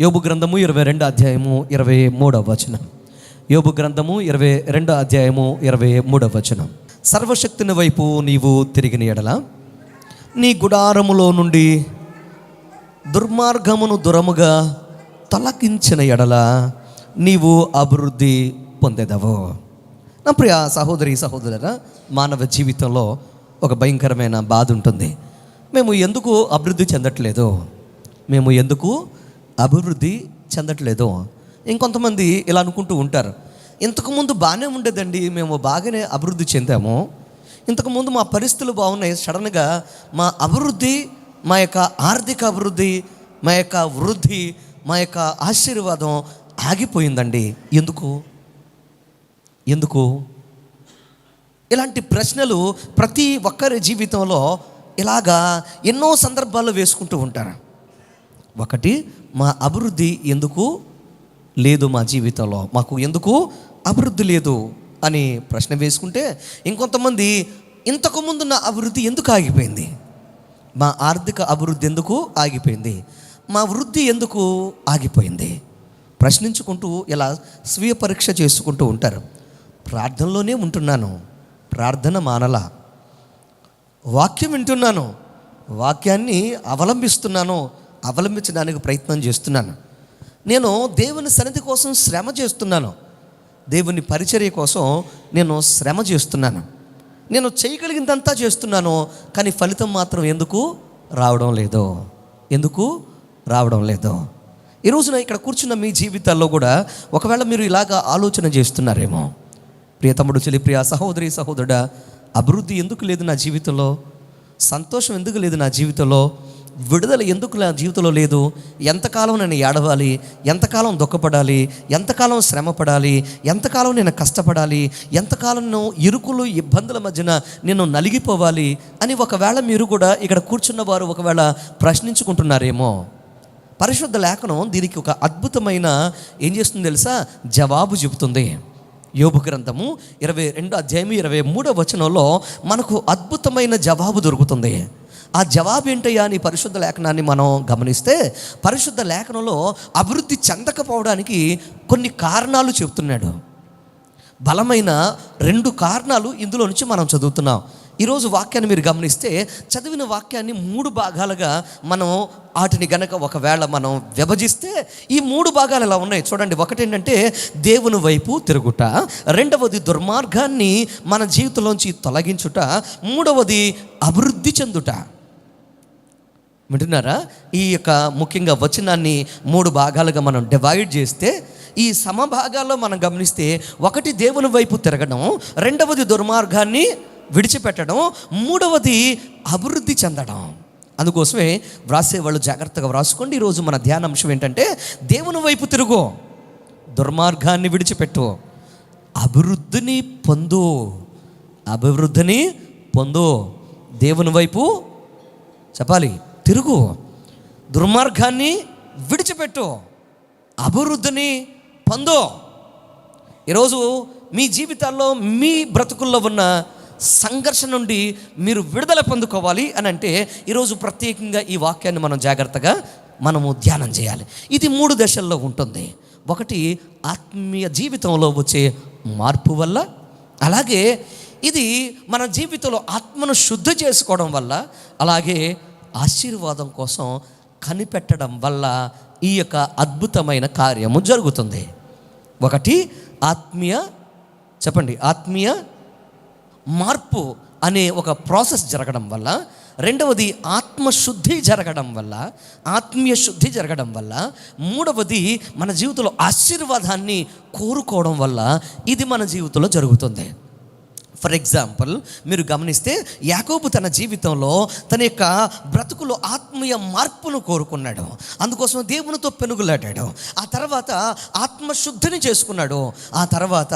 యోబు గ్రంథము 22 అధ్యాయము 23వ వచనం. యోబు గ్రంథము 22 అధ్యాయము 23వ వచనం. సర్వశక్తుని వైపు నీవు తిరిగిన ఎడల నీ గుడారములో నుండి దుర్మార్గమును దూరముగా తొలగించిన ఎడల నీవు అభివృద్ధి పొందేదవు. నా ప్రియ సహోదరి సహోదరులారా, మానవ జీవితంలో ఒక భయంకరమైన బాధ ఉంటుంది. మేము ఎందుకు అభివృద్ధి చెందట్లేదు? ఇంకొంతమంది ఇలా అనుకుంటూ ఉంటారు, ఇంతకుముందు బాగానే ఉండేదండి, మేము బాగానే అభివృద్ధి చెందాము, ఇంతకుముందు మా పరిస్థితులు బాగున్నాయి, సడన్గా మా అభివృద్ధి, మా యొక్క ఆర్థిక అభివృద్ధి, మా యొక్క వృద్ధి, మా యొక్క ఆశీర్వాదం ఆగిపోయిందండి. ఎందుకు? ఇలాంటి ప్రశ్నలు ప్రతి ఒక్కరి జీవితంలో ఇలాగా ఎన్నో సందర్భాల్లో వేసుకుంటూ ఉంటారు. ఒకటి, మా అభివృద్ధి ఎందుకు లేదు, మా జీవితంలో మాకు ఎందుకు అభివృద్ధి లేదు అని ప్రశ్న వేసుకుంటే, ఇంకొంతమంది ఇంతకుముందు నా అభివృద్ధి ఎందుకు ఆగిపోయింది, మా ఆర్థిక అభివృద్ధి ఎందుకు ఆగిపోయింది, మా వృద్ధి ఎందుకు ఆగిపోయింది ప్రశ్నించుకుంటూ ఇలా స్వీయ పరీక్ష చేసుకుంటూ ఉంటారు. ప్రార్థనలోనే ఉంటున్నాను, ప్రార్థన మానలా, వాక్యం వింటున్నాను, వాక్యాన్ని అవలంబించడానికి ప్రయత్నం చేస్తున్నాను, నేను దేవుని సన్నిధి కోసం శ్రమ చేస్తున్నాను, దేవుని పరిచర్య కోసం నేను శ్రమ చేస్తున్నాను, నేను చేయగలిగిందంతా చేస్తున్నాను, కానీ ఫలితం మాత్రం ఎందుకు రావడం లేదు? ఈ రోజున ఇక్కడ కూర్చున్న మీ జీవితాల్లో కూడా ఒకవేళ మీరు ఇలాగా ఆలోచన చేస్తున్నారేమో, ప్రియ తమ్ముడు చెల్లి, ప్రియ సహోదరి సహోదరుడా, అభివృద్ధి ఎందుకు లేదు నా జీవితంలో, సంతోషం ఎందుకు లేదు నా జీవితంలో, విడుదల ఎందుకు నా జీవితంలో లేదు, ఎంతకాలం నేను ఏడవాలి, ఎంతకాలం దుఃఖపడాలి, ఎంతకాలం శ్రమపడాలి, ఎంతకాలం నేను కష్టపడాలి, ఎంతకాలం నేను ఇరుకులు ఇబ్బందుల మధ్యన నేను నలిగిపోవాలి అని ఒకవేళ మీరు కూడా ఇక్కడ కూర్చున్న వారు ఒకవేళ ప్రశ్నించుకుంటున్నారేమో, పరిశుద్ధ లేఖనం దీనికి ఒక అద్భుతమైన ఏం చేస్తుంది తెలుసా, జవాబు చెబుతుంది. యోబు గ్రంథము 22 అధ్యాయం 23వ వచనంలో మనకు అద్భుతమైన జవాబు దొరుకుతుంది. ఆ జవాబు ఏంటయ్యా అని పరిశుద్ధ లేఖనాన్ని మనం గమనిస్తే, పరిశుద్ధ లేఖనంలో అభివృద్ధి చెందకపోవడానికి కొన్ని కారణాలు చెబుతున్నాడు. బలమైన 2 కారణాలు ఇందులో నుంచి మనం చదువుతున్నాం. ఈరోజు వాక్యాన్ని మీరు గమనిస్తే, చదివిన వాక్యాన్ని 3 భాగాలుగా మనం వాటిని గనక ఒకవేళ మనం విభజిస్తే ఈ 3 భాగాలు ఎలా ఉన్నాయి చూడండి. ఒకటి ఏంటంటే దేవుని వైపు తిరుగుట, రెండవది దుర్మార్గాన్ని మన జీవితంలోంచి తొలగించుట, మూడవది అభివృద్ధి చెందుట. వింటున్నారా? ఈ యొక్క ముఖ్యంగా వచనాన్ని 3 భాగాలుగా మనం డివైడ్ చేస్తే, ఈ సమభాగాల్లో మనం గమనిస్తే, ఒకటి దేవుని వైపు తిరగడం, రెండవది దుర్మార్గాన్ని విడిచిపెట్టడం, మూడవది అభివృద్ధి చెందడం. అందుకోసమే వ్రాసేవాళ్ళు జాగ్రత్తగా వ్రాసుకోండి. ఈరోజు మన ధ్యానాంశం ఏంటంటే, దేవుని వైపు తిరుగు, దుర్మార్గాన్ని విడిచిపెట్టు, అభివృద్ధిని పొందు. దేవుని వైపు చెప్పాలి, తిరుగు, దుర్మార్గాన్ని విడిచిపెట్టు, అభివృద్ధిని పొందు. ఈరోజు మీ జీవితాల్లో, మీ బ్రతుకుల్లో ఉన్న సంఘర్షణ నుండి మీరు విడుదల పొందుకోవాలి అని అంటే, ఈరోజు ప్రత్యేకంగా ఈ వాక్యాన్ని మనం జాగ్రత్తగా మనము ధ్యానం చేయాలి. ఇది 3 దశల్లో ఉంటుంది. ఒకటి ఆత్మీయ జీవితంలో వచ్చే మార్పు వల్ల, అలాగే ఇది మన జీవితంలో ఆత్మను శుద్ధి చేసుకోవడం వల్ల, అలాగే ఆశీర్వాదం కోసం కనిపెట్టడం వల్ల ఈ యొక్క అద్భుతమైన కార్యము జరుగుతుంది. ఒకటి ఆత్మీయ మార్పు అనే ఒక ప్రాసెస్ జరగడం వల్ల, రెండవది ఆత్మశుద్ధి జరగడం వల్ల, ఆత్మీయ శుద్ధి జరగడం వల్ల, మూడవది మన జీవితంలో ఆశీర్వాదాన్ని కోరుకోవడం వల్ల ఇది మన జీవితంలో జరుగుతుంది. ఫర్ ఎగ్జాంపుల్, మీరు గమనిస్తే యాకోబు తన జీవితంలో తన యొక్క బ్రతుకులో ఆత్మీయ మార్పును కోరుకున్నాడు. అందుకోసం దేవునితో పెనుగులాడాడు. ఆ తర్వాత ఆత్మశుద్ధిని చేసుకున్నాడు. ఆ తర్వాత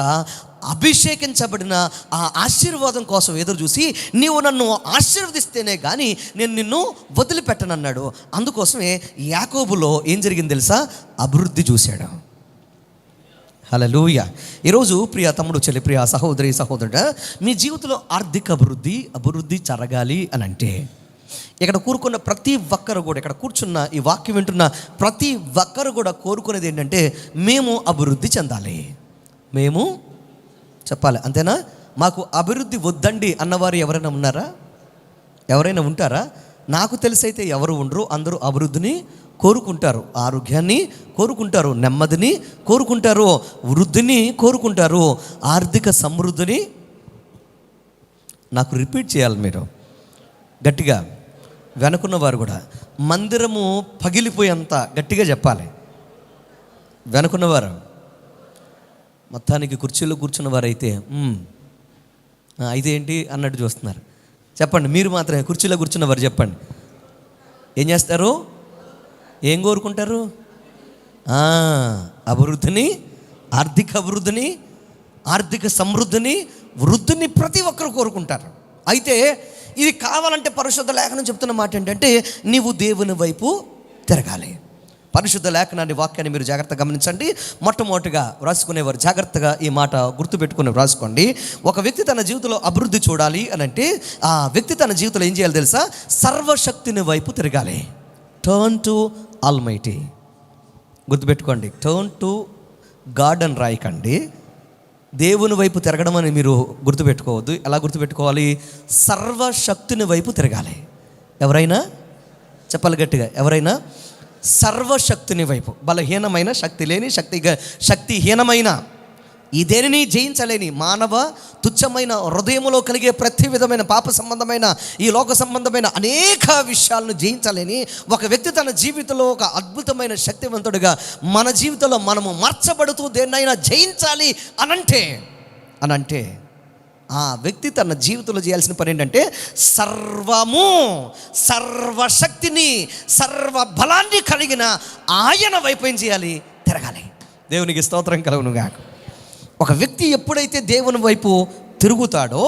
అభిషేకించబడిన ఆ ఆశీర్వాదం కోసం ఎదురు చూసి, నీవు నన్ను ఆశీర్వదిస్తేనే కానీ నేను నిన్ను వదిలిపెట్టనన్నాడు. అందుకోసమే యాకోబులో ఏం జరిగింది తెలుసా, అభివృద్ధి చూశాడు. హల్లెలూయా. ఈరోజు ప్రియ తమ్ముడు చెల్లి, ప్రియ సహోదరి సహోదరుడా, మీ జీవితంలో ఆర్థిక అభివృద్ధి జరగాలి అని అంటే, ఇక్కడ కూరుకున్న ప్రతి ఒక్కరు కూడా, ఇక్కడ కూర్చున్న ఈ వాక్యం వింటున్న ప్రతి ఒక్కరు కూడా కోరుకునేది ఏంటంటే మేము అభివృద్ధి చెందాలి. మేము చెప్పాలి, అంతేనా? మాకు అభివృద్ధి వద్దండి అన్నవారు ఎవరైనా ఉన్నారా? ఎవరైనా ఉంటారా? నాకు తెలిసైతే ఎవరు ఉండరు. అందరూ అభివృద్ధిని కోరుకుంటారు, ఆరోగ్యాన్ని కోరుకుంటారు, నెమ్మదిని కోరుకుంటారు, వృద్ధిని కోరుకుంటారు, ఆర్థిక సమృద్ధిని. నాకు రిపీట్ చేయాలి మీరు గట్టిగా, వెనుకున్న వారు కూడా. మందిరము పగిలిపోయేంత గట్టిగా చెప్పాలి. వెనుకున్నవారు మొత్తానికి కుర్చీలో కూర్చున్న వారైతే అయితే ఏంటి అన్నట్టు చూస్తున్నారు. చెప్పండి, మీరు మాత్రమే కుర్చీలో కూర్చున్న వారు చెప్పండి. ఏం చేస్తారు? ఏం కోరుకుంటారు? అభివృద్ధిని, ఆర్థిక అభివృద్ధిని, ఆర్థిక సమృద్ధిని, వృద్ధిని ప్రతి ఒక్కరు కోరుకుంటారు. అయితే ఇది కావాలంటే పరిశుద్ధ లేఖనం చెప్తున్న మాట ఏంటంటే నీవు దేవుని వైపు తిరగాలి. పరిశుద్ధ లేఖనాన్ని, వాక్యాన్ని మీరు జాగ్రత్తగా గమనించండి. మొట్టమొదటిగా వ్రాసుకునేవారు జాగ్రత్తగా ఈ మాట గుర్తుపెట్టుకుని వ్రాసుకోండి. ఒక వ్యక్తి తన జీవితంలో అభివృద్ధి చూడాలి అని అంటే ఆ వ్యక్తి తన జీవితంలో ఏం చేయాలి తెలుసా? సర్వశక్తిని వైపు తిరగాలి. Turn to almighty. గుర్తుపెట్టుకోండి, టర్న్ టు గాడ్ అని రాయకండి. దేవుని వైపు తిరగడం అని మీరు గుర్తుపెట్టుకోవద్దు. ఎలా గుర్తుపెట్టుకోవాలి? సర్వశక్తిని వైపు తిరగాలి. ఎవరైనా చెప్పాలి గట్టిగా, ఎవరైనా సర్వశక్తిని వైపు. బలహీనమైన, శక్తి లేని, శక్తిహీనమైన, ఈ దేనిని జయించలేని మానవ తుచ్చమైన హృదయంలో కలిగే ప్రతి విధమైన పాప సంబంధమైన, ఈ లోక సంబంధమైన అనేక విషయాలను జయించలేని ఒక వ్యక్తి తన జీవితంలో ఒక అద్భుతమైన శక్తివంతుడిగా మన జీవితంలో మనము మార్చబడుతూ దేన్నైనా జయించాలి అనంటే ఆ వ్యక్తి తన జీవితంలో చేయాల్సిన పని ఏంటంటే సర్వము, సర్వశక్తిని, సర్వ బలాన్ని కలిగిన ఆయన వైపు ఏం చేయాలి? తిరగాలి. దేవునికి స్తోత్రం కలుగునుగాక. ఒక వ్యక్తి ఎప్పుడైతే దేవుని వైపు తిరుగుతాడో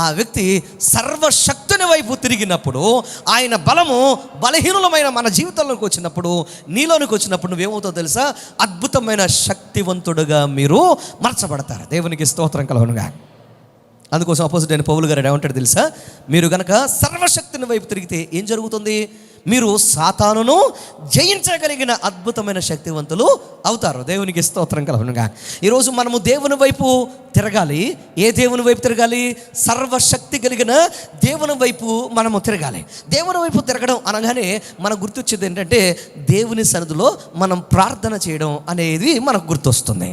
ఆ వ్యక్తి సర్వశక్తిని వైపు తిరిగినప్పుడు ఆయన బలము బలహీనులమైన మన జీవితంలోకి వచ్చినప్పుడు, నీలోనికి వచ్చినప్పుడు నువ్వేమవుతావు తెలుసా? అద్భుతమైన శక్తివంతుడుగా మీరు మార్చబడతారు. దేవునికి స్తోత్రం కలుగునుగాక. అందుకోసం అపోజిట్ అయిన పౌలు గారు ఏమంటాడు తెలుసా? మీరు గనక సర్వశక్తిని వైపు తిరిగితే ఏం జరుగుతుంది? మీరు సాతానును జయించగలిగిన అద్భుతమైన శక్తివంతులు అవుతారు. దేవునికి స్తోత్రం కలుగునుగా. ఈరోజు మనము దేవుని వైపు తిరగాలి. ఏ దేవుని వైపు తిరగాలి? సర్వశక్తి కలిగిన దేవుని వైపు మనము తిరగాలి. దేవుని వైపు తిరగడం అనగానే మనకు గుర్తొచ్చేది ఏంటంటే దేవుని సన్నిధిలో మనం ప్రార్థన చేయడం అనేది మనకు గుర్తొస్తుంది.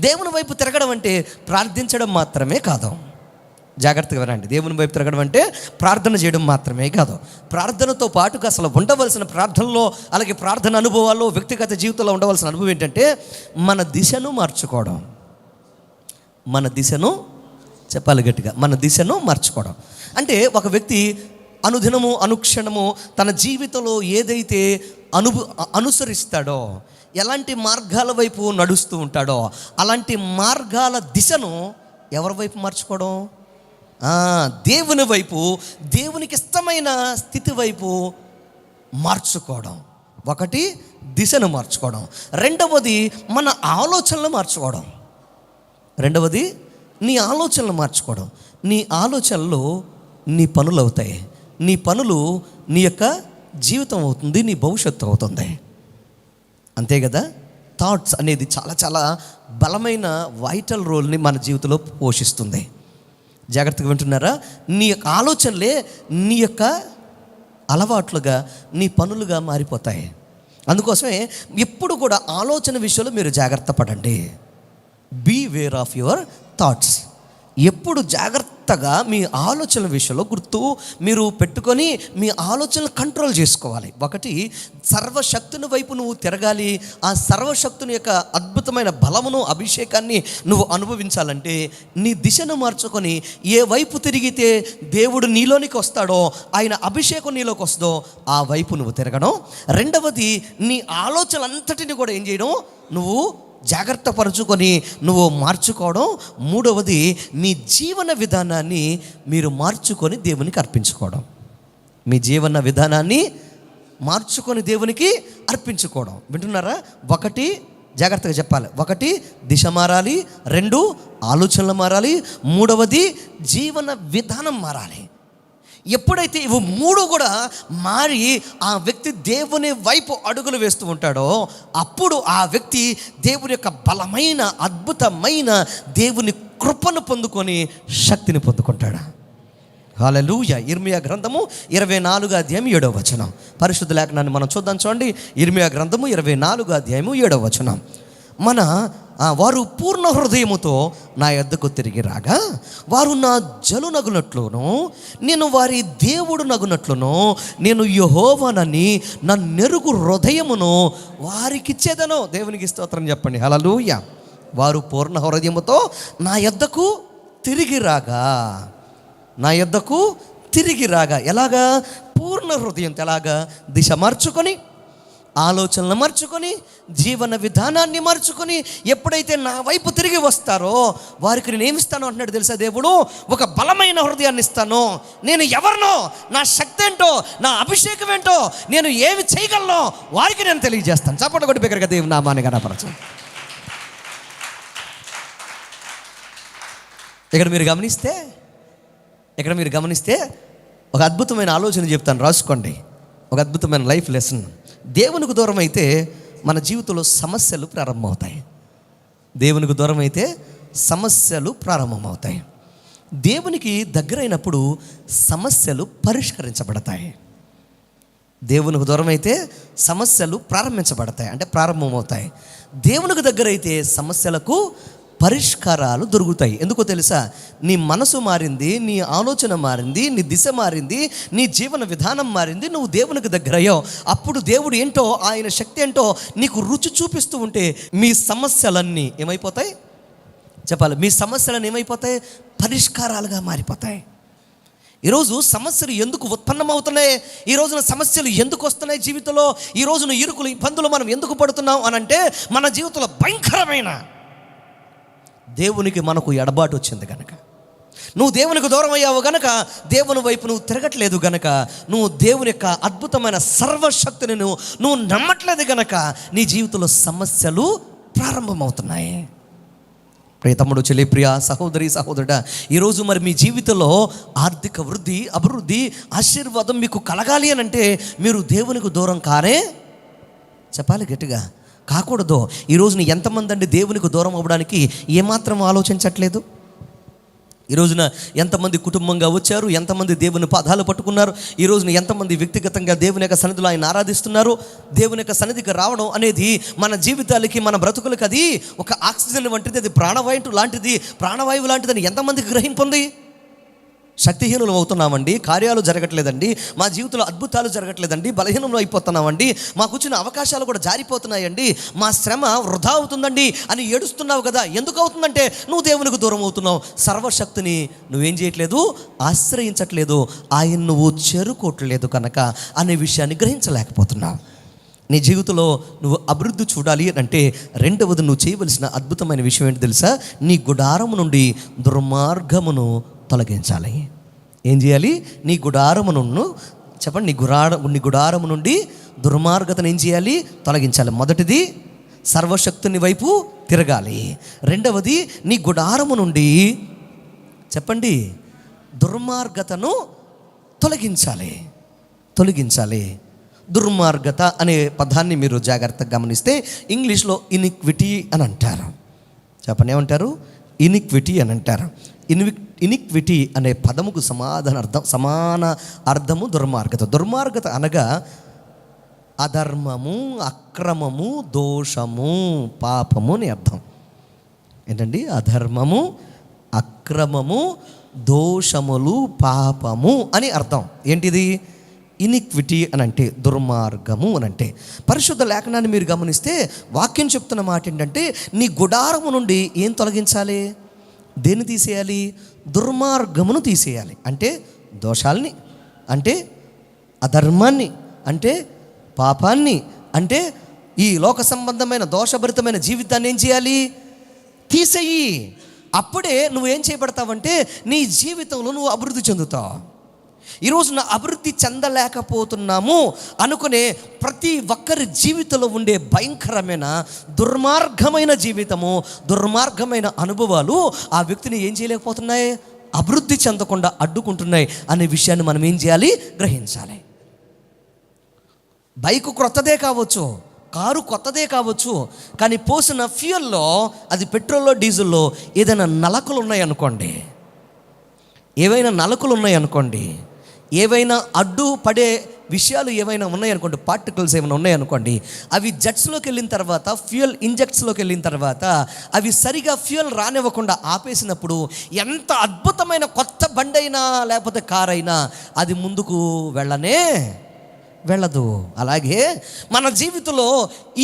దేవుని వైపు తిరగడం అంటే ప్రార్థించడం మాత్రమే కాదు. జాగ్రత్తగా వినండి. దేవుని వైపు తిరగడం అంటే ప్రార్థన చేయడం మాత్రమే కాదు. ప్రార్థనతో పాటుగా అసలు ఉండవలసిన ప్రార్థనలో, అలాగే ప్రార్థన అనుభవాల్లో, వ్యక్తిగత జీవితంలో ఉండవలసిన అనుభవం ఏంటంటే మన దిశను మార్చుకోవడం. మన దిశను, చెప్పాలి గట్టిగా, మన దిశను మార్చుకోవడం అంటే ఒక వ్యక్తి అనుదినము, అనుక్షణము తన జీవితంలో ఏదైతే అనుసరిస్తాడో, ఎలాంటి మార్గాల వైపు నడుస్తూ ఉంటాడో అలాంటి మార్గాల దిశను ఎవరి వైపు మార్చుకోవడం? దేవుని వైపు, దేవునికి ఇష్టమైన స్థితి వైపు మార్చుకోవడం. ఒకటి దిశను మార్చుకోవడం. రెండవది మన ఆలోచనలు మార్చుకోవడం. రెండవది నీ ఆలోచనలు మార్చుకోవడం. నీ ఆలోచనలు నీ పనులు అవుతాయి. నీ పనులు నీ యొక్క జీవితం అవుతుంది, నీ భవిష్యత్తు అవుతుంది. అంతే కదా? థాట్స్ అనేది చాలా చాలా బలమైన వైటల్ రోల్ని మన జీవితంలో పోషిస్తుంది. జాగ్రత్తగా వింటున్నారా? నీ యొక్క ఆలోచనలే నీ యొక్క అలవాట్లుగా, నీ పనులుగా మారిపోతాయి. అందుకోసమే ఎప్పుడు కూడా ఆలోచన విషయంలో మీరు జాగ్రత్త పడండి. Beware of your thoughts. ఎప్పుడు జాగ్రత్తగా మీ ఆలోచనల విషయంలో మీరు పెట్టుకొని మీ ఆలోచనలు కంట్రోల్ చేసుకోవాలి. ఒకటి, సర్వశక్తిని వైపు నువ్వు తిరగాలి. ఆ సర్వశక్తుని యొక్క అద్భుతమైన బలమును, అభిషేకాన్ని నువ్వు అనుభవించాలంటే నీ దిశను మార్చుకొని ఏ వైపు తిరిగితే దేవుడు నీలోనికి వస్తాడో, ఆయన అభిషేకం నీలోకి వస్తుందో ఆ వైపు నువ్వు తిరగడం. రెండవది, నీ ఆలోచనలంతటిని కూడా ఏం చేయడం? నువ్వు జాగ్రత్త పరుచుకొని నువ్వు మార్చుకోవడం. మూడవది, మీ జీవన విధానాన్ని మీరు మార్చుకొని దేవునికి అర్పించుకోవడం. మీ జీవన విధానాన్ని మార్చుకొని దేవునికి అర్పించుకోవడం. వింటున్నారా? ఒకటి, జాగ్రత్తగా చెప్పాలి. ఒకటి, దిశ మారాలి. రెండు, ఆలోచనలు మారాలి. మూడవది, జీవన విధానం మారాలి. ఎప్పుడైతే ఇవి మూడు కూడా మారి ఆ వ్యక్తి దేవుని వైపు అడుగులు వేస్తూ ఉంటాడో అప్పుడు ఆ వ్యక్తి దేవుని యొక్క బలమైన అద్భుతమైన దేవుని కృపను పొందుకొని శక్తిని పొందుకుంటాడు. హల్లెలూయా. ఇర్మియా గ్రంథము 24వ అధ్యాయం 7వ వచనం. పరిశుద్ధ లేఖనాన్ని మనం చూద్దాం. చూడండి, ఇర్మియా గ్రంథము 24వ అధ్యాయము 7వ వచనం. వారు పూర్ణ హృదయముతో నా యొద్దకు తిరిగి రాగా వారు నా జలునగునట్లును నేను వారి దేవుడు నగునట్లును నేను యెహోవానని నన్నెరుగు హృదయమును వారికిచ్చేదను. దేవునికి స్తోత్రం చెప్పండి. హల్లెలూయా. వారు పూర్ణ హృదయముతో నా యొద్దకు తిరిగి రాగా, నా యొద్దకు తిరిగి రాగా. ఎలాగా? పూర్ణ హృదయంతో. ఎలాగా? దిశ మార్చుకొని, ఆలోచనలు మార్చుకొని, జీవన విధానాన్ని మార్చుకొని ఎప్పుడైతే నా వైపు తిరిగి వస్తారో వారికి నేను ఏమిస్తాను అంటున్నాడు తెలుసా దేవుడు? ఒక బలమైన హృదయాన్ని ఇస్తాను. నేను ఎవరినో, నా శక్తి ఏంటో, నా అభిషేకం ఏంటో, నేను ఏమి చేయగలను వారికి నేను తెలియజేస్తాను. చప్పట్లు కొట్టి బిగ్గరగా దేవుని నామాన్ని గణపరచండి. ఇక్కడ మీరు గమనిస్తే ఒక అద్భుతమైన ఆలోచన చెప్తాను, రాసుకోండి. ఒక అద్భుతమైన లైఫ్ లెసన్. దేవునికి దూరం అయితే మన జీవితంలో సమస్యలు ప్రారంభమవుతాయి. దేవునికి దూరం అయితే సమస్యలు ప్రారంభమవుతాయి. దేవునికి దగ్గరైనప్పుడు సమస్యలు పరిష్కరించబడతాయి. దేవునికి దూరం అయితే సమస్యలు ప్రారంభమవుతాయి. దేవునికి దగ్గర అయితే సమస్యలకు పరిష్కారాలు దొరుకుతాయి. ఎందుకో తెలుసా? నీ మనసు మారింది, నీ ఆలోచన మారింది, నీ దిశ మారింది, నీ జీవన విధానం మారింది. నువ్వు దేవునికి దగ్గర అయ్యావు. అప్పుడు దేవుడు ఏంటో, ఆయన శక్తి ఏంటో నీకు రుచి చూపిస్తూ ఉంటే మీ సమస్యలన్నీ ఏమైపోతాయి? చెప్పాలి. మీ సమస్యలన్నీ ఏమైపోతాయి? పరిష్కారాలుగా మారిపోతాయి. ఈరోజు సమస్యలు ఎందుకు ఉత్పన్నమవుతున్నాయి? ఈ రోజున సమస్యలు ఎందుకు వస్తున్నాయి జీవితంలో? ఈ రోజున ఇరుకులు, ఇబ్బందులు మనం ఎందుకు పడుతున్నాం అనంటే మన జీవితంలో భయంకరమైన దేవునికి మనకు ఎడబాటు వచ్చింది కనుక. నువ్వు దేవునికి దూరం అయ్యావు గనక, దేవుని వైపు నువ్వు తిరగట్లేదు గనక, నువ్వు దేవుని యొక్క అద్భుతమైన సర్వశక్తిని నువ్వు నమ్మట్లేదు గనక నీ జీవితంలో సమస్యలు ప్రారంభమవుతున్నాయి. ప్రియ తమ్ముడు, చెల్లి, ప్రియ సహోదరి, సహోదరుడా, ఈరోజు మరి మీ జీవితంలో ఆర్థిక వృద్ధి, అభివృద్ధి, ఆశీర్వాదం మీకు కలగాలి అని అంటే మీరు దేవునికి దూరం కానే చెప్పాలి గట్టిగా. కాకూడదు. ఈరోజున ఎంతమంది అండి దేవునికి దూరం అవ్వడానికి ఏమాత్రం ఆలోచించట్లేదు? ఈ రోజున ఎంతమంది కుటుంబంగా వచ్చారు, ఎంతమంది దేవుని పాదాలు పట్టుకున్నారు, ఈ రోజున ఎంతమంది వ్యక్తిగతంగా దేవుని యొక్క సన్నిధిలో ఆయన ఆరాధిస్తున్నారు. దేవుని యొక్క సన్నిధికి రావడం అనేది మన జీవితాలకి, మన బ్రతుకులకి అది ఒక ఆక్సిజన్ వంటిది, అది ప్రాణవాయువు లాంటిదని ఎంతమందికి గ్రహింపుంది? శక్తిహీనులు అవుతున్నామండి, కార్యాలు జరగట్లేదండి, మా జీవితంలో అద్భుతాలు జరగట్లేదండి, బలహీనంలో అయిపోతున్నామండి, మాకు వచ్చిన అవకాశాలు కూడా జారిపోతున్నాయండి, మా శ్రమ వృధా అవుతుందండి అని ఏడుస్తున్నావు కదా. ఎందుకు అవుతుందంటే నువ్వు దేవునికి దూరం అవుతున్నావు. సర్వశక్తిని నువ్వేం చేయట్లేదు, ఆశ్రయించట్లేదు, ఆయన నువ్వు చేరుకోవట్లేదు కనుక అనే విషయాన్ని గ్రహించలేకపోతున్నావు. నీ జీవితంలో నువ్వు అభివృద్ధి చూడాలి అంటే రెండవది నువ్వు చేయవలసిన అద్భుతమైన విషయం ఏంటి తెలుసా? నీ గుడారము నుండి దుర్మార్గమును తొలగించాలి. ఏం చేయాలి? నీ గుడారమును చెప్పండి. నీ గుడారము నుండి దుర్మార్గతను ఏం చేయాలి? తొలగించాలి. మొదటిది సర్వశక్తుని వైపు తిరగాలి. రెండవది నీ గుడారము నుండి చెప్పండి దుర్మార్గతను తొలగించాలి. దుర్మార్గత అనే పదాన్ని మీరు జాగ్రత్తగా గమనిస్తే ఇంగ్లీష్లో ఇనిక్విటీ అని అంటారు. చెప్పండి, ఏమంటారు? ఇనిక్విటీ అని అంటారు. ఇనిక్విటీ అనే పదముకు సమాన అర్థము దుర్మార్గత. దుర్మార్గత అనగా అధర్మము, అక్రమము, దోషము, పాపము అని అర్థం. ఏంటండి? అధర్మము, అక్రమము, దోషములు, పాపము అని అర్థం. ఏంటిది? ఇనిక్విటీ అని అంటే దుర్మార్గము అని అంటే. పరిశుద్ధ లేఖనాన్ని మీరు గమనిస్తే వాక్యం చెప్తున్న మాట ఏంటంటే నీ గుడారము నుండి ఏం తొలగించాలి? దేన్ని తీసేయాలి? దుర్మార్గమును తీసేయాలి. అంటే దోషాల్ని, అంటే అధర్మాన్ని, అంటే పాపాన్ని, అంటే ఈ లోక సంబంధమైన దోషభరితమైన జీవితాన్ని ఏం చేయాలి? తీసేయి. అప్పుడే నువ్వేం చేయబడతావంటే నీ జీవితంలో నువ్వు అభివృద్ధి చెందుతావు. ఈరోజు నా అభివృద్ధి చెందలేకపోతున్నాము అనుకునే ప్రతి ఒక్కరి జీవితంలో ఉండే భయంకరమైన దుర్మార్గమైన జీవితము, దుర్మార్గమైన అనుభవాలు ఆ వ్యక్తిని ఏం చేయలేకపోతున్నాయి? అభివృద్ధి చెందకుండా అడ్డుకుంటున్నాయి అనే విషయాన్ని మనం ఏం చేయాలి? గ్రహించాలి. బైకు క్రొత్తదే కావచ్చు, కారు కొత్తదే కావచ్చు, కానీ పోసిన ఫ్యూయల్లో, అది పెట్రోల్లో డీజిల్లో ఏదైనా నలకలు ఉన్నాయనుకోండి, ఏవైనా అడ్డు పడే విషయాలు ఏవైనా ఉన్నాయనుకోండి, పార్టికల్స్ ఏమైనా ఉన్నాయనుకోండి, అవి జెట్స్లోకి వెళ్ళిన తర్వాత, ఫ్యూయల్ ఇంజెక్ట్స్లోకి వెళ్ళిన తర్వాత అవి సరిగా ఫ్యూయల్ రానివ్వకుండా ఆపేసినప్పుడు ఎంత అద్భుతమైన కొత్త బండి అయినా లేకపోతే కారు అయినా అది ముందుకు వెళ్ళదు. అలాగే మన జీవితంలో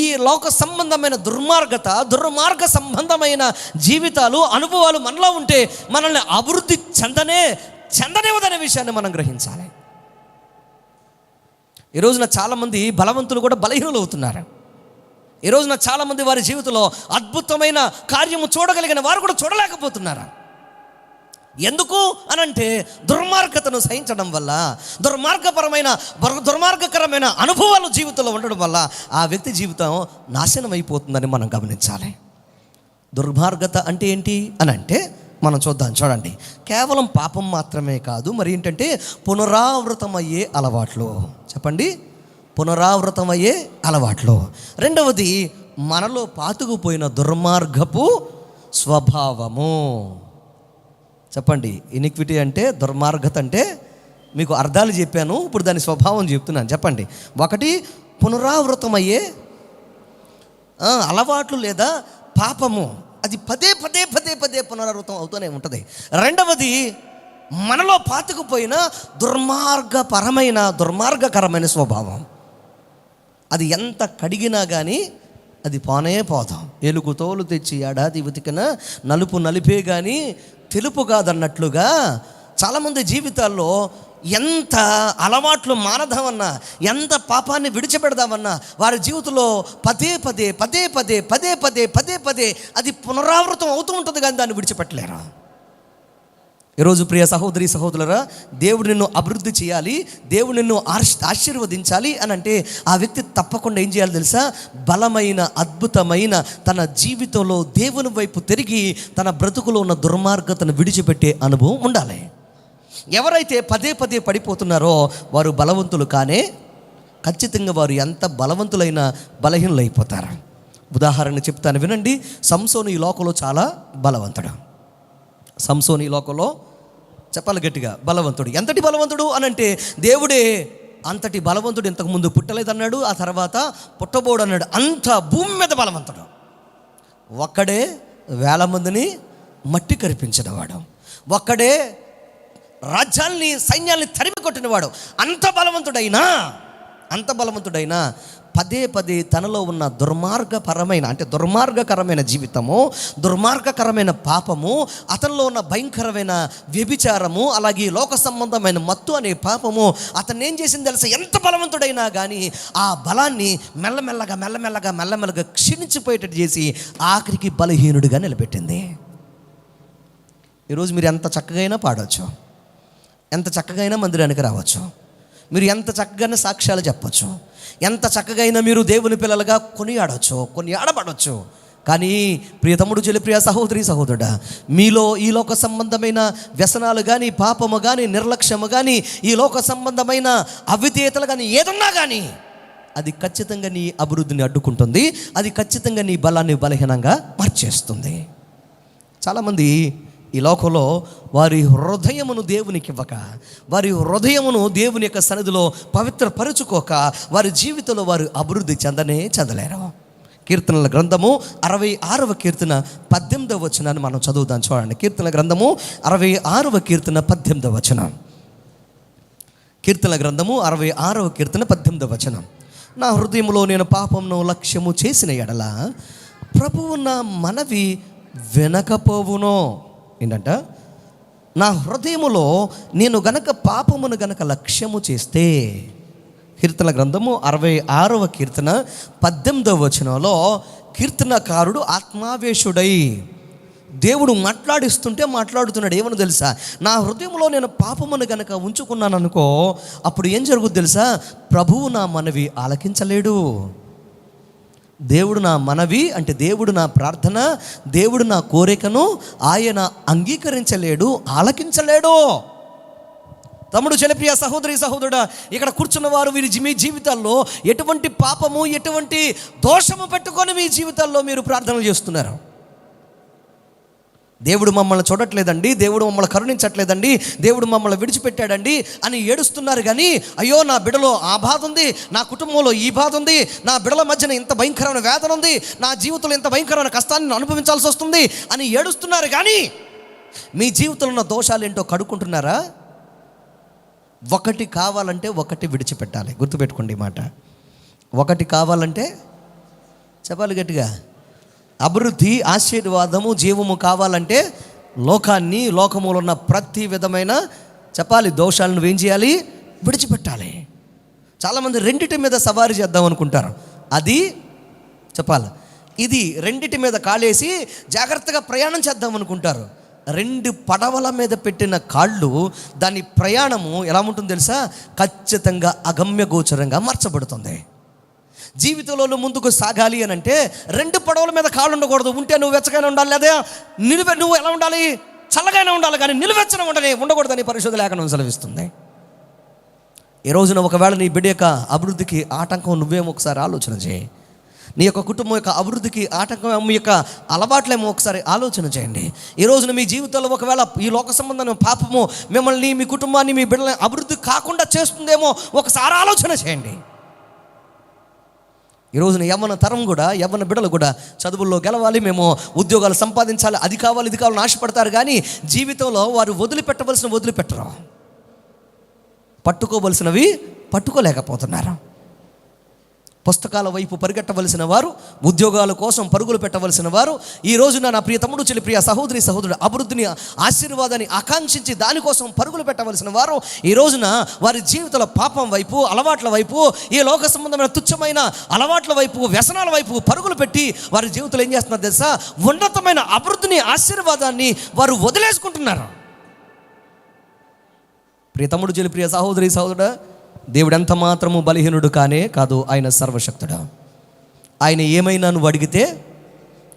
ఈ లోక సంబంధమైన దుర్మార్గ సంబంధమైన జీవితాలు, అనుభవాలు మనలో ఉంటే మనల్ని అభివృద్ధి చెందనివ్వదనే విషయాన్ని మనం గ్రహించాలి. ఈ రోజున చాలామంది బలవంతులు కూడా బలహీనులు అవుతున్నారు. ఈ రోజున చాలామంది వారి జీవితంలో అద్భుతమైన కార్యము చూడగలిగిన వారు కూడా చూడలేకపోతున్నారు. ఎందుకు అనంటే దుర్మార్గతను సహించడం వల్ల, దుర్మార్గకరమైన అనుభవాలు జీవితంలో ఉండడం వల్ల ఆ వ్యక్తి జీవితం నాశనం అయిపోతుందని మనం గమనించాలి. దుర్మార్గత అంటే ఏంటి అనంటే మనం చూడండి, కేవలం పాపం మాత్రమే కాదు, మరి ఏంటంటే పునరావృతమయ్యే అలవాట్లు. చెప్పండి, పునరావృతమయ్యే అలవాట్లు. రెండవది, మనలో పాతుకుపోయిన దుర్మార్గపు స్వభావము. చెప్పండి, ఇనిక్విటీ అంటే, దుర్మార్గత అంటే మీకు అర్థాలు చెప్పాను, ఇప్పుడు దాని స్వభావం చెప్తున్నాను. చెప్పండి, ఒకటి పునరావృతమయ్యే అలవాట్లు లేదా పాపము, అది పదే పునరావృతం అవుతూనే ఉంటుంది. రెండవది, మనలో పాతుకుపోయిన దుర్మార్గకరమైన స్వభావం. అది ఎంత కడిగినా కానీ అది పోదాం. ఎలుగు తోలు తెచ్చి ఏడాది ఉతికిన నలుపు నలిపే కానీ తెలుపు కాదన్నట్లుగా చాలామంది జీవితాల్లో ఎంత అలవాట్లు మానదామన్నా, ఎంత పాపాన్ని విడిచిపెడదామన్నా వారి జీవితంలో పదే పదే అది పునరావృతం అవుతూ ఉంటుంది, కానీ దాన్ని విడిచిపెట్టలేరు. ఈరోజు ప్రియ సహోదరి సహోదరులారా, దేవుడు నిన్ను అభివృద్ధి చేయాలి, దేవుడు నిన్ను ఆశీర్వదించాలి అని అంటే ఆ వ్యక్తి తప్పకుండా ఏం చేయాలి తెలుసా? బలమైన, అద్భుతమైన తన జీవితంలో దేవుని వైపు తిరిగి తన బ్రతుకులో ఉన్న దుర్మార్గతను విడిచిపెట్టే అనుభవం ఉండాలి. ఎవరైతే పదే పడిపోతున్నారో వారు బలవంతులు కానే, ఖచ్చితంగా వారు ఎంత బలవంతులైనా బలహీనులైపోతారు. ఉదాహరణ చెప్తాను వినండి. సంసోను ఈ లోకంలో చాలా బలవంతుడు. సంసోను ఈ లోకంలో చెప్పాలి గట్టిగా బలవంతుడు. ఎంతటి బలవంతుడు అనంటే దేవుడే అంతటి బలవంతుడు ఇంతకుముందు పుట్టలేదన్నాడు, ఆ తర్వాత పుట్టబోడు అన్నాడు. అంత భూమి మీద బలవంతుడు. ఒక్కడే 1000 మందిని మట్టి కరిపించినవాడు, ఒక్కడే రాజ్యాల్ని సైన్యాల్ని తరిమి కొట్టినవాడు. అంత బలవంతుడైనా పదే తనలో ఉన్న దుర్మార్గకరమైన జీవితము, దుర్మార్గకరమైన పాపము, అతనిలో ఉన్న భయంకరమైన వ్యభిచారము, అలాగే లోక సంబంధమైన మత్తు అనే పాపము అతన్ని ఏం చేసింది తెలుసా? ఎంత బలవంతుడైనా కానీ ఆ బలాన్ని మెల్లమెల్లగా క్షీణించిపోయేటట్టు చేసి ఆఖరికి బలహీనుడిగా నిలబెట్టింది. ఈరోజు మీరు ఎంత చక్కగా పాడవచ్చు, ఎంత చక్కగా మందిరానికి రావచ్చు, మీరు ఎంత చక్కగా సాక్ష్యాలు చెప్పచ్చు, ఎంత చక్కగా మీరు దేవుని పిల్లలుగా కొనియాడబడవచ్చు. కానీ ప్రియ తమ్ముడు చెల్లి, ప్రియ సహోదరి సహోదరుడా, మీలో ఈ లోక సంబంధమైన వ్యసనాలు కానీ, పాపము కానీ, నిర్లక్ష్యము కానీ, ఈ లోక సంబంధమైన అవిధేయతలు కానీ ఏదున్నా కానీ అది ఖచ్చితంగా నీ అభివృద్ధిని అడ్డుకుంటుంది. అది ఖచ్చితంగా నీ బలాన్ని బలహీనంగా మార్చేస్తుంది. చాలామంది ఈ లోకంలో వారి హృదయమును దేవునికి ఇవ్వక, వారి హృదయమును దేవుని యొక్క సన్నిధిలో పవిత్రపరుచుకోక వారి జీవితంలో వారు అభివృద్ధి చెందలేరు. కీర్తనల గ్రంథము 66వ కీర్తన 18వ వచనాన్ని మనం చదువుదాం. చూడండి, కీర్తనల గ్రంథము 66వ కీర్తన 18వ వచనం. కీర్తనల గ్రంథము 66వ కీర్తన 18వ వచనం. నా హృదయంలో నేను పాపమును లక్ష్యము చేసిన ఎడల ప్రభువు నా మనవి వినకపోవునో. ఏంటంట? నా హృదయములో నేను గనక పాపమును గనక లక్ష్యము చేస్తే. కీర్తన గ్రంథము 66వ కీర్తన 18వ వచనంలో కీర్తనకారుడు ఆత్మావేశుడై దేవుడు మాట్లాడుతున్నాడు. ఏమని తెలుసా? నా హృదయంలో నేను పాపమును గనక ఉంచుకున్నాను అనుకో, అప్పుడు ఏం జరుగుద్ది తెలుసా? ప్రభువు నా మనవి ఆలకించలేడు. దేవుడు నా మనవి అంటే దేవుడు నా ప్రార్థన, దేవుడు నా కోరికను ఆయన అంగీకరించలేడు, ఆలకించలేడు. తమ్ముడు, చెలిప్రియ, సహోదరి, సహోదరుడా, ఇక్కడ కూర్చున్న వారు మీ జీవితాల్లో ఎటువంటి పాపము, ఎటువంటి దోషము పెట్టుకొని మీ జీవితాల్లో మీరు ప్రార్థనలు చేస్తున్నారు. దేవుడు మమ్మల్ని చూడట్లేదండి, దేవుడు మమ్మల్ని కరుణించట్లేదండి, దేవుడు మమ్మల్ని విడిచిపెట్టాడండి అని ఏడుస్తున్నారు. కానీ అయ్యో నా బిడ్డలో ఆ బాధ ఉంది, నా కుటుంబంలో ఈ బాధ ఉంది, నా బిడ్డల మధ్యన ఇంత భయంకరమైన వేదన ఉంది, నా జీవితంలో ఇంత భయంకరమైన కష్టాన్ని అనుభవించాల్సి వస్తుంది అని ఏడుస్తున్నారు. కానీ మీ జీవితంలో ఉన్న దోషాలు ఏంటో కడుక్కుంటున్నారా? ఒకటి కావాలంటే ఒకటి విడిచిపెట్టాలి. గుర్తుపెట్టుకోండి ఈ మాట. ఒకటి కావాలంటే చెప్పాలి గట్టిగా, అభివృద్ధి, ఆశీర్వాదము, జీవము కావాలంటే లోకాన్ని, లోకములో ఉన్న ప్రతి విధమైన చెప్పాలి దోషాలను ఏం చేయాలి? విడిచిపెట్టాలి. చాలామంది రెండిటి మీద సవారీ చేద్దాం అనుకుంటారు. అది చెప్పాలి, ఇది రెండిటి మీద కాలేసి జాగ్రత్తగా ప్రయాణం చేద్దాం అనుకుంటారు. రెండు పడవల మీద పెట్టిన కాళ్ళు దాని ప్రయాణము ఎలా ఉంటుందో తెలుసా? ఖచ్చితంగా అగమ్య గోచరంగా మార్చబడుతుంది. జీవితంలో ముందుకు సాగాలి అని అంటే రెండు పడవల మీద కాళ్ళు ఉండకూడదు. ఉంటే నువ్వు వెచ్చగానే ఉండాలి, లేదా నువ్వు ఎలా ఉండాలి? చల్లగానే ఉండాలి, కానీ నిలువెచ్చన ఉండకూడదని పరిశోధన లేఖనం సెలవిస్తుంది. ఈ రోజున ఒకవేళ నీ బిడ్డ యొక్క అభివృద్ధికి ఆటంకం నువ్వేమో ఒకసారి ఆలోచన చేయి. నీ యొక్క కుటుంబం యొక్క అభివృద్ధికి ఆటంకం మీ యొక్క అలవాట్లేమో ఒకసారి ఆలోచన చేయండి. ఈ రోజున మీ జీవితంలో ఒకవేళ ఈ లోక సంబంధమైన పాపము మిమ్మల్ని, మీ కుటుంబాన్ని, మీ బిడ్డలని అభివృద్ధి కాకుండా చేస్తుందేమో ఒకసారి ఆలోచన చేయండి. ఈ రోజున యవ్వన తరం కూడా, యవ్వన బిడ్డలు కూడా చదువుల్లో గెలవాలి, మేము ఉద్యోగాలు సంపాదించాలి, అది కావాలి, ఇది కావాలని ఆశపడతారు. కానీ జీవితంలో వారు వదిలిపెట్టరు, పట్టుకోవలసినవి పట్టుకోలేకపోతున్నారు. పుస్తకాల వైపు పరిగెట్టవలసిన వారు, ఉద్యోగాల కోసం పరుగులు పెట్టవలసిన వారు ఈ రోజున నా ప్రియ తమ్ముడు, చెల్లి, సహోదరి, సహోదరుడు అభివృద్ధిని, ఆశీర్వాదాన్ని ఆకాంక్షించి దానికోసం పరుగులు పెట్టవలసిన వారు ఈ రోజున వారి జీవితంలో పాపం వైపు, అలవాట్ల వైపు, ఈ లోక సంబంధమైన తుచ్చమైన అలవాట్ల వైపు, వ్యసనాల వైపు పరుగులు పెట్టి వారి జీవితంలో ఏం చేస్తున్నారు తెలుసా? ఉన్నతమైన అభివృద్ధిని, ఆశీర్వాదాన్ని వారు వదిలేసుకుంటున్నారు. ప్రియ తమ్ముడు, చెల్లి, ప్రియ సహోదరి, సహోదరుడు, దేవుడు ఎంత మాత్రము బలహీనుడు కానే కాదు, ఆయన సర్వశక్తుడు. ఆయన ఏమైనా నువ్వు అడిగితే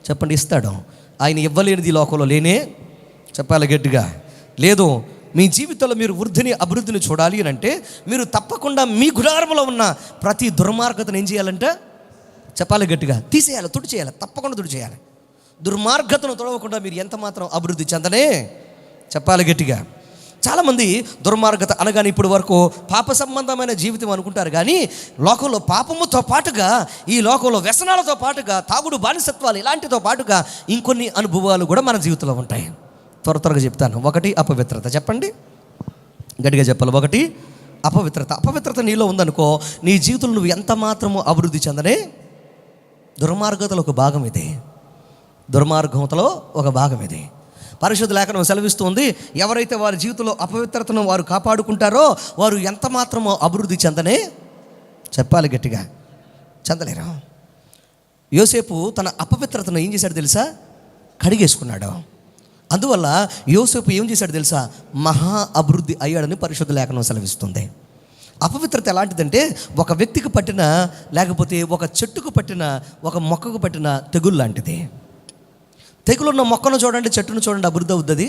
చెప్పండి ఇస్తాడు. ఆయన ఇవ్వలేనిది లోకంలో లేనే, చెప్పాలి గట్టిగా, లేదు. మీ జీవితంలో మీరు వృద్ధిని, అభివృద్ధిని చూడాలి అని అంటే మీరు తప్పకుండా మీ గుడారంలో ఉన్న ప్రతి దుర్మార్గతను ఏం చేయాలంటే చెప్పాలి గట్టిగా, తీసేయాలి, తుడిచేయాలి, తప్పకుండా తుడిచేయాలి. దుర్మార్గతను తొడవకుండా మీరు ఎంత మాత్రం అభివృద్ధి చెందనే చెప్పాలి గట్టిగా. చాలామంది దుర్మార్గత అనగానే ఇప్పుడు వరకు పాప సంబంధమైన జీవితం అనుకుంటారు. కానీ లోకంలో పాపముతో పాటుగా, ఈ లోకంలో వ్యసనాలతో పాటుగా, తాగుడు, బానిసత్వాలు ఇలాంటితో పాటుగా ఇంకొన్ని అనుభవాలు కూడా మన జీవితంలో ఉంటాయి. త్వరగా చెప్తాను. ఒకటి అపవిత్రత. చెప్పండి గట్టిగా చెప్పాలి. ఒకటి అపవిత్రత. అపవిత్రత నీలో ఉందనుకో, నీ జీవితంలో నువ్వు ఎంత మాత్రము అభివృద్ధి చెందనే. దుర్మార్గతలో ఒక భాగం ఇది, దుర్మార్గతలో ఒక భాగం ఇది. పరిశుద్ధ లేఖనం సెలవిస్తుంది, ఎవరైతే వారి జీవితంలో అపవిత్రతను వారు కాపాడుకుంటారో వారు ఎంత మాత్రమో అభివృద్ధి చెందనే చెప్పాలి గట్టిగా, చెందలేరు. యోసేపు తన అపవిత్రతను ఏం చేశాడు తెలుసా? కడిగేసుకున్నాడు. అందువల్ల యోసేపు ఏం చేశాడు తెలుసా? మహా అభివృద్ధి అయ్యాడని పరిశుద్ధ లేఖనం సెలవిస్తుంది. అపవిత్రత ఎలాంటిదంటే ఒక వ్యక్తికి పట్టిన, లేకపోతే ఒక చెట్టుకు పట్టిన, ఒక మొక్కకు పట్టిన తెగులు లాంటిది. తెగులున్న మొక్కను చూడండి, చెట్టును చూడండి, అభివృద్ధి అవుతుంది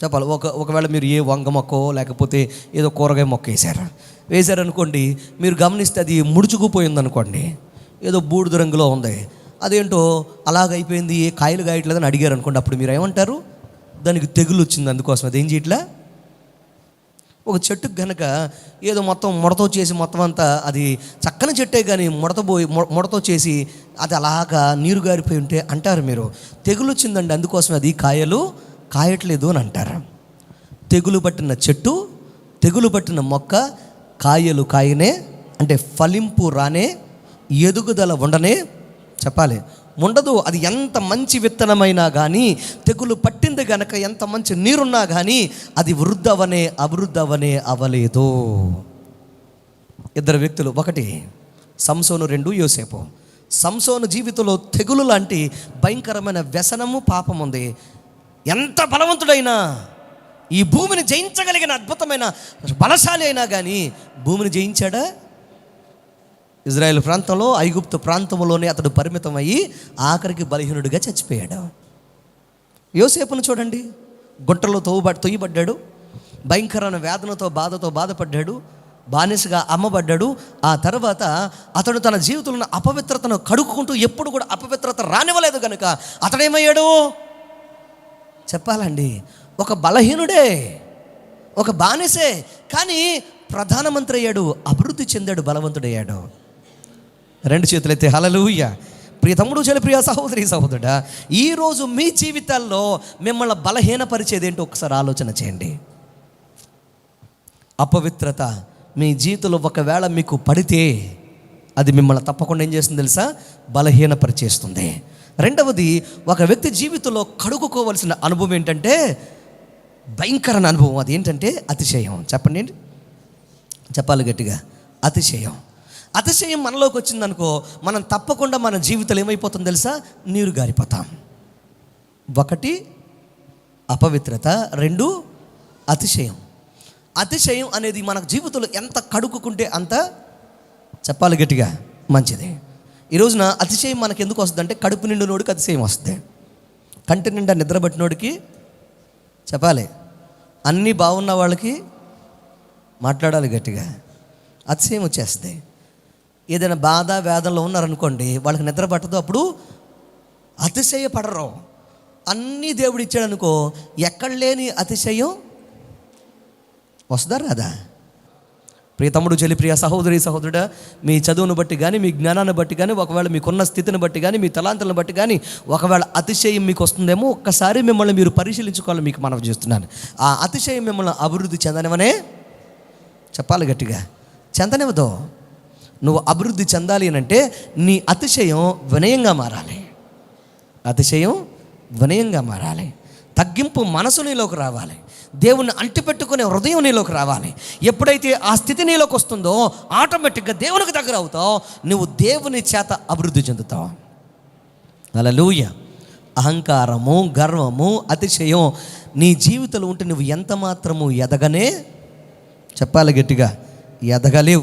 చెప్పాలి. ఒకవేళ మీరు ఏ వంగ మొక్కో లేకపోతే ఏదో కూరగాయ మొక్క వేశారనుకోండి, మీరు గమనిస్తే అది ముడుచుకుపోయిందనుకోండి, ఏదో బూడిద రంగులో ఉంది, అదేంటో అలాగైపోయింది, ఏ కాయలు కాయట్లేదని అడిగారు అనుకోండి, అప్పుడు మీరు ఏమంటారు? దానికి తెగులు వచ్చింది, అందుకోసం అది ఏం చేయట్లా. ఒక చెట్టుకు కనుక ఏదో మొత్తం ముడతో చేసి మొత్తం అంతా అది చక్కని చెట్టే, కానీ ముడతో చేసి అది అలాగా నీరు గారిపోయి ఉంటే అంటారు మీరు తెగులు వచ్చిందండి, అందుకోసం అది కాయలు కాయట్లేదు అని అంటారు. తెగులు పట్టిన చెట్టు, తెగులు పట్టిన మొక్క కాయలు కాయనే అంటే ఫలింపు రానే, ఎదుగుదల ఉండనే చెప్పాలి ఉండదు. అది ఎంత మంచి విత్తనమైనా కానీ, తెగులు పట్టింది కనుక ఎంత మంచి నీరున్నా కానీ అది అభివృద్ధి అవ్వలేదు. ఇద్దరు వ్యక్తులు, ఒకటి సంసోను, రెండు యోసేపు. సంసోను జీవితంలో తెగులు లాంటి భయంకరమైన వ్యసనము, పాపం ఉంది. ఎంత బలవంతుడైనా, ఈ భూమిని జయించగలిగిన అద్భుతమైన బలశాలి అయినా కానీ భూమిని జయించాడా? ఇజ్రాయెల్ ప్రాంతంలో, ఐగుప్తు ప్రాంతంలోనే అతడు పరిమితం అయ్యి ఆఖరికి బలహీనుడిగా చచ్చిపోయాడు. యోసేపును చూడండి, గుంటలో తొయ్యబడ్డాడు, భయంకరమైన వేదనతో బాధతో బాధపడ్డాడు, బానిసగా అమ్మబడ్డాడు. ఆ తర్వాత అతడు తన జీవితంలో అపవిత్రతను కడుక్కుంటూ ఎప్పుడు కూడా అపవిత్రత రానివ్వలేదు కనుక అతడేమయ్యాడు చెప్పాలండి, ఒక బలహీనుడే, ఒక బానిసే, కానీ ప్రధానమంత్రి అయ్యాడు, అభివృద్ధి చెందాడు, బలవంతుడయ్యాడు. రెండు చేతులైతే హల్లెలూయా. ప్రియ తమ్ముడు, ప్రియ సహోదరి సహోదరుడా, ఈరోజు మీ జీవితాల్లో మిమ్మల్ని బలహీనపరిచేది ఏంటో ఒకసారి ఆలోచన చేయండి. అపవిత్రత మీ జీవితంలో ఒకవేళ మీకు పడితే అది మిమ్మల్ని తప్పకుండా ఏం చేస్తుంది తెలుసా? బలహీనపరిచేస్తుంది. రెండవది, ఒక వ్యక్తి జీవితంలో కడుగుకోవలసిన అనుభవం ఏంటంటే భయంకరమైన అనుభవం. అది ఏంటంటే అతిశయం. చెప్పండి ఏంటి? చెప్పాలి గట్టిగా. అతిశయం. అతిశయం మనలోకి వచ్చిందనుకో, మనం తప్పకుండా మన జీవితంలో ఏమైపోతుంది తెలుసా? నీరు గారిపోతాం. ఒకటి అపవిత్రత, రెండు అతిశయం. అతిశయం అనేది మన జీవితంలో ఎంత కడుక్కుంటే అంత, చెప్పాలి గట్టిగా, మంచిది. ఈ రోజున అతిశయం మనకి ఎందుకు వస్తుంది అంటే, కడుపు నిండినోడికి అతిశయం వస్తుంది, కంటి నిండా నిద్రపట్టినోడికి, చెప్పాలి, అన్నీ బాగున్న వాళ్ళకి, మాట్లాడాలి గట్టిగా, అతిశయం వచ్చేస్తుంది. ఏదైనా బాధ వేదనలో ఉన్నారనుకోండి, వాళ్ళకి నిద్ర పట్టదు, అప్పుడు అతిశయపడరు. అన్నీ దేవుడు ఇచ్చాడనుకో, ఎక్కడ లేని అతిశయం వస్తుందా రాదా? ప్రియ తమ్ముడు, ప్రియ సహోదరి సహోదరుడా, మీ చదువును బట్టి కానీ, మీ జ్ఞానాన్ని బట్టి కానీ, ఒకవేళ మీకున్న స్థితిని బట్టి కానీ, మీ తలాంతులను బట్టి కానీ ఒకవేళ అతిశయం మీకు వస్తుందేమో, ఒక్కసారి మిమ్మల్ని మీరు పరిశీలించుకోవాలి. మీకు మనవి చేస్తున్నాను, ఆ అతిశయం మిమ్మల్ని అభివృద్ధి చెందనివనే, చెప్పాలి గట్టిగా, చెందనివ్వదు. నువ్వు అభివృద్ధి చెందాలి అని అంటే నీ అతిశయం వినయంగా మారాలి. అతిశయం వినయంగా మారాలి. తగ్గింపు మనసు నీలోకి రావాలి. దేవుణ్ణి అంటిపెట్టుకునే హృదయం నీలోకి రావాలి. ఎప్పుడైతే ఆ స్థితి నీలోకి వస్తుందో ఆటోమేటిక్గా దేవునికి దగ్గర అవుతావు, నువ్వు దేవుని చేత అభివృద్ధి చెందుతావు. హల్లెలూయా. అహంకారము, గర్వము, అతిశయం నీ జీవితంలో ఉంటే నువ్వు ఎంత మాత్రము ఎదగనే, చెప్పాలి గట్టిగా, ఎదగలేవు.